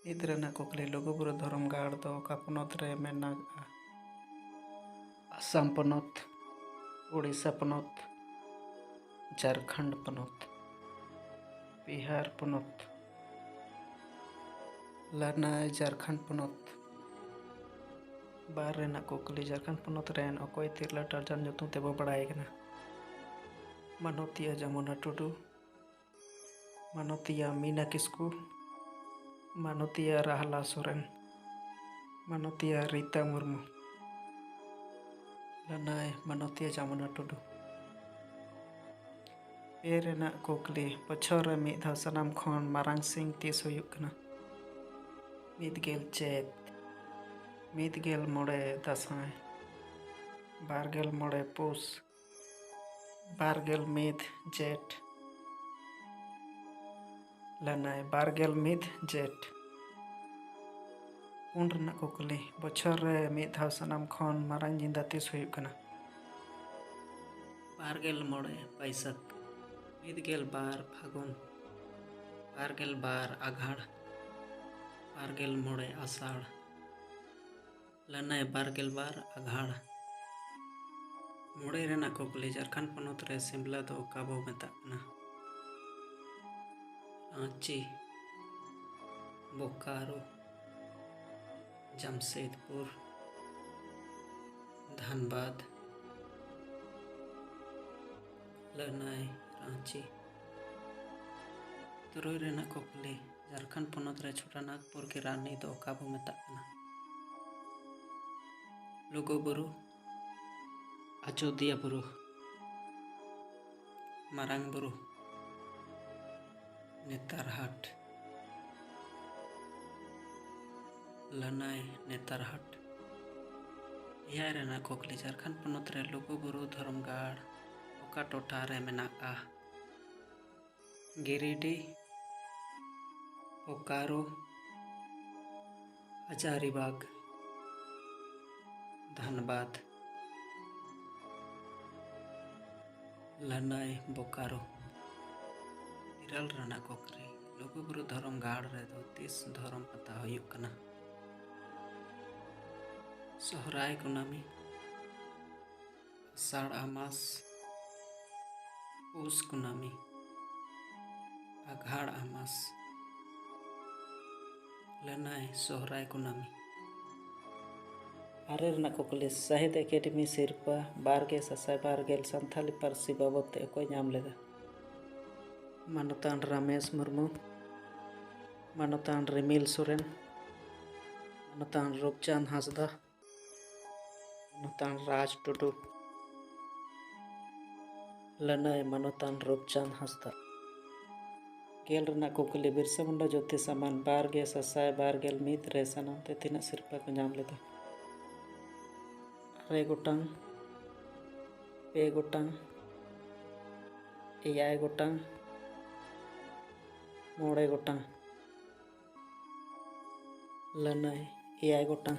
ᱱᱤᱛ ᱨᱮᱱᱟᱜ ᱠᱩᱠᱞᱤ ᱞᱩᱜᱩᱵᱩᱨᱩ ᱫᱷᱚᱨᱚᱢ ᱜᱟᱲ ᱫᱚ ᱚᱠᱟ ᱯᱚᱱᱚᱛ ᱨᱮ ᱢᱮᱱᱟᱜᱼᱟ? ᱟᱥᱟᱢ ᱯᱚᱱᱚᱛ, ᱩᱲᱤᱥᱥᱟ ᱯᱚᱱᱚᱛ, ᱡᱷᱟᱲᱠᱷᱚᱸᱰ ᱯᱚᱱᱚᱛ, ᱵᱤᱦᱟᱨ ᱯᱚᱱᱚᱛ, ᱞᱟᱹᱱᱟᱹᱭ ᱡᱷᱟᱲᱠᱷᱚᱸᱰ ᱯᱚᱱᱚᱛ᱾ ᱵᱟᱨ ᱨᱮᱱᱟᱜ ᱠᱩᱠᱞᱤ ᱡᱷᱟᱲᱠᱷᱚᱸᱰ ᱯᱚᱱᱚᱛ ᱨᱮᱱ ᱚᱠᱚᱭ ᱛᱤᱨᱞᱟᱹ ᱴᱟᱨᱡᱟᱱ ᱧᱩᱛᱩᱢ ᱛᱮᱵᱚ ᱵᱟᱲᱟᱭ ᱠᱟᱱᱟ? ᱢᱟᱱᱚᱛᱤᱭᱟᱹ ᱡᱚᱢᱩᱱᱟ ᱴᱩᱰᱩ, ᱢᱟᱱᱚᱛᱤᱭᱟᱹ ᱢᱤᱱᱟ ᱠᱤᱥᱠᱩ, ᱢᱟᱱᱚᱛᱤᱭᱟᱹ ᱨᱟᱦᱞᱟ ᱥᱚᱨᱮᱱ, ᱢᱟᱱᱚᱛᱤᱭᱟᱹ ᱨᱤᱛᱟ ᱢᱩᱨᱢᱩ᱾ ᱞᱟᱹᱱᱟᱹᱭ ᱢᱟᱱᱚᱛᱤᱭᱟᱹ ᱡᱚᱢᱩᱱᱟ ᱴᱩᱰᱩ᱾ ᱯᱮ ᱨᱮᱱᱟᱜ ᱠᱩᱠᱞᱤ ᱵᱚᱪᱷᱚᱨ ᱨᱮ ᱢᱤᱫ ᱫᱷᱟᱣ ᱥᱟᱱᱟᱢ ᱠᱷᱚᱱ ᱢᱟᱨᱟᱝ ᱥᱤᱧ ᱛᱤᱥ ᱦᱩᱭᱩᱜ ᱠᱟᱱᱟ? 1 ᱪᱟᱹᱛ, 15 ᱫᱟᱸᱥᱟᱭ, 25 ᱯᱩᱥ, 21 ᱡᱷᱮᱸᱴ᱾ ᱞᱟᱹᱱᱟᱹᱭ 21 ᱡᱷᱮᱸᱴ᱾ 4 ᱨᱮᱱᱟᱜ ᱠᱩᱠᱞᱤ ᱵᱚᱪᱷᱚᱨ ᱨᱮ ᱢᱤᱫ ᱫᱷᱟᱣ ᱥᱟᱱᱟᱢ ᱠᱷᱚᱱ ᱢᱟᱨᱟᱝ ᱧᱤᱫᱟᱹ ᱛᱤᱥ ᱦᱩᱭᱩᱜ ᱠᱟᱱᱟ? 25 ᱵᱟᱹᱭᱥᱟᱹᱠᱷ, 12 ᱯᱷᱟᱹᱜᱩᱱ, 22 ᱟᱸᱜᱷᱟᱲ, 25 ᱟᱥᱟᱲ᱾ ᱞᱟᱹᱱᱟᱹᱭ 22 ᱟᱸᱜᱷᱟᱲ᱾ 5 ᱨᱮᱱᱟᱜ ᱠᱩᱠᱞᱤ ᱡᱷᱟᱲᱠᱷᱚᱸᱰ ᱯᱚᱱᱚᱛ ᱨᱮ ᱥᱤᱢᱞᱟ ᱫᱚ ᱚᱠᱟ ᱵᱚ ᱢᱮᱛᱟᱜ ᱠᱟᱱᱟ? ᱨᱟᱸᱪᱤ, ᱵᱳᱠᱟᱨᱳ, ᱡᱟᱢᱥᱮᱫᱽᱯᱩᱨ, ᱫᱷᱟᱱᱵᱟᱫ᱾ ᱞᱟᱹᱱᱟᱹᱭ ᱨᱟᱸᱪᱤ᱾ 6 ᱨᱮᱱᱟᱜ ᱠᱩᱠᱞᱤ ᱡᱷᱟᱲᱠᱷᱚᱸᱰ ᱯᱚᱱᱚᱛ ᱨᱮ ᱪᱷᱳᱴᱳᱱᱟᱜᱽᱯᱩᱨ की रानी ᱫᱚ ᱚᱠᱟ ᱵᱚ ᱢᱮᱛᱟᱜ ᱠᱟᱱᱟ? ᱞᱩᱜᱩᱵᱩᱨᱩ, ᱟᱡᱳᱫᱤᱭᱟᱹ ᱵᱩᱨᱩ, ᱢᱟᱨᱟᱝ ᱵᱩᱨᱩ, ᱱᱮᱛᱟᱨᱦᱟᱴ᱾ ᱞᱟᱹᱱᱟᱹᱭ ᱱᱮᱛᱟᱨᱦᱟᱴ᱾ 6 ᱨᱮᱱᱟᱜ ᱠᱩᱠᱞᱤ ᱡᱷᱟᱲᱠᱷᱚᱸᱰ ᱯᱚᱱᱚᱛ ᱨᱮ ᱞᱩᱜᱩᱵᱩᱨᱩ ᱫᱷᱚᱨᱚᱢ ᱜᱟᱲ ᱚᱠᱟ ᱴᱚᱴᱷᱟ ᱨᱮ ᱢᱮᱱᱟᱜᱼᱟ? ᱜᱤᱨᱤᱰᱤ, ᱵᱳᱠᱟᱨᱳ, ᱦᱟᱡᱟᱨᱤᱵᱟᱜᱽ, ᱫᱷᱟᱱᱵᱟᱫ᱾ ᱞᱟᱹᱱᱟᱹᱭ ᱵᱳᱠᱟᱨᱳ᱾ 7 ᱨᱮᱱᱟᱜ ᱠᱩᱠᱞᱤ ᱞᱩᱜᱩᱵᱩᱨᱩ ᱫᱷᱚᱨᱚᱢ ᱜᱟᱲ ᱨᱮᱫᱚ ᱛᱤᱥ ᱫᱷᱚᱨᱚᱢ ᱯᱟᱛᱟ ᱦᱩᱭᱩᱜ ᱠᱟᱱᱟ? ᱥᱚᱦᱨᱟᱭ ᱠᱩᱱᱟᱹᱢᱤ, ᱟᱥᱟᱲ ᱟᱢᱟᱥ, ᱯᱩᱥ ᱠᱩᱱᱟᱹᱢᱤ, ᱟᱸᱜᱷᱟᱲ ᱟᱢᱟᱥ᱾ ᱞᱟᱹᱱᱟᱹᱭ ᱥᱚᱦᱨᱟᱭ ᱠᱩᱱᱟᱹᱢᱤ᱾ 8 ᱨᱮᱱᱟᱜ ᱠᱩᱠᱞᱤ ᱥᱟᱦᱤᱛ ᱮᱠᱟᱰᱮᱢᱤ ᱥᱤᱨᱯᱟᱹ 2020 ᱥᱟᱱᱛᱷᱟᱞᱤ ᱯᱟᱹᱨᱥᱤ ᱵᱟᱵᱚᱫ ᱛᱮ ᱚᱠᱚᱭ ᱧᱟᱢ ᱞᱮᱫᱟ? ᱢᱟᱱᱚᱛᱟᱱ ᱨᱟᱢᱮᱥ ᱢᱩᱨᱢᱩ, ᱢᱟᱱᱚᱛᱟᱱ ᱨᱤᱢᱤᱞ ᱥᱚᱨᱮᱱ, ᱢᱟᱱᱚᱛᱟᱱ ᱨᱩᱯᱪᱟᱸᱫᱽ ᱦᱟᱸᱥᱫᱟ, ᱢᱟᱱᱚᱛᱟᱱ ᱨᱟᱡᱽ ᱴᱩᱰᱩ᱾ ᱞᱟᱹᱱᱟᱹᱭ ᱢᱟᱱᱚᱛᱟᱱ ᱨᱩᱯᱪᱟᱸᱫᱽ ᱦᱟᱸᱥᱫᱟ᱾ 10 ᱨᱮᱱᱟᱜ ᱠᱩᱠᱞᱤ ᱵᱤᱨᱥᱟ ᱢᱩᱱᱰᱟ ᱡᱳᱛᱤ ᱥᱚᱢᱢᱟᱱ 2021 ᱨᱮ ᱥᱟᱱᱟᱢ ᱛᱮ ᱛᱤᱱᱟᱹᱜ ᱥᱤᱨᱯᱟᱹ ᱠᱚ ᱧᱟᱢ ᱞᱮᱫᱟ? 6 ᱜᱚᱴᱟᱝ, 2 ᱜᱚᱴᱟᱝ, 7 ᱜᱚᱴᱟᱝ, 9 ᱜᱚᱴᱟᱝ᱾ ᱞᱟᱹᱱᱟᱹᱭ 7 ᱜᱚᱴᱟᱝ।